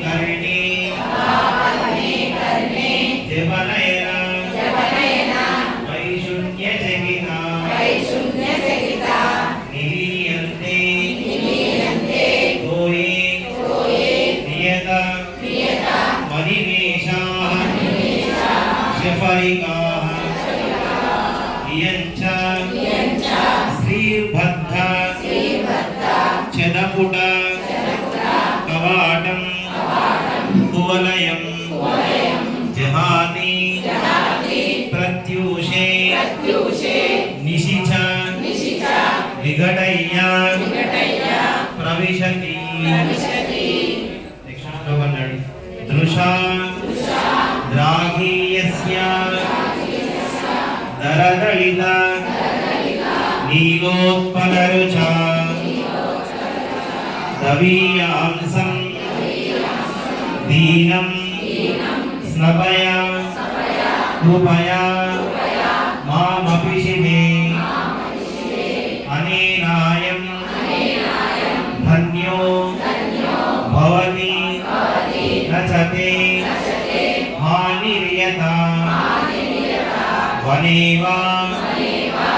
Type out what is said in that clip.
कर्णे जवनयना वैशुन्यचकिता निलीयन्ते तोये नियता मणिमेषाः शफरिकाः इयञ्च श्रीर्भद्रा चदपुट कवाटं कुवलयं जहाति प्रत्यूषे निशिचा विघटय्य प्रविशति दृशा द्राघीयस्य दरदलिता नीलोत्पलरुचा दवीयांसं दीनं स्नपया कृपया मामपि शिवे अनेनायं धन्यो भवति नचते हानिर्यथा वने वा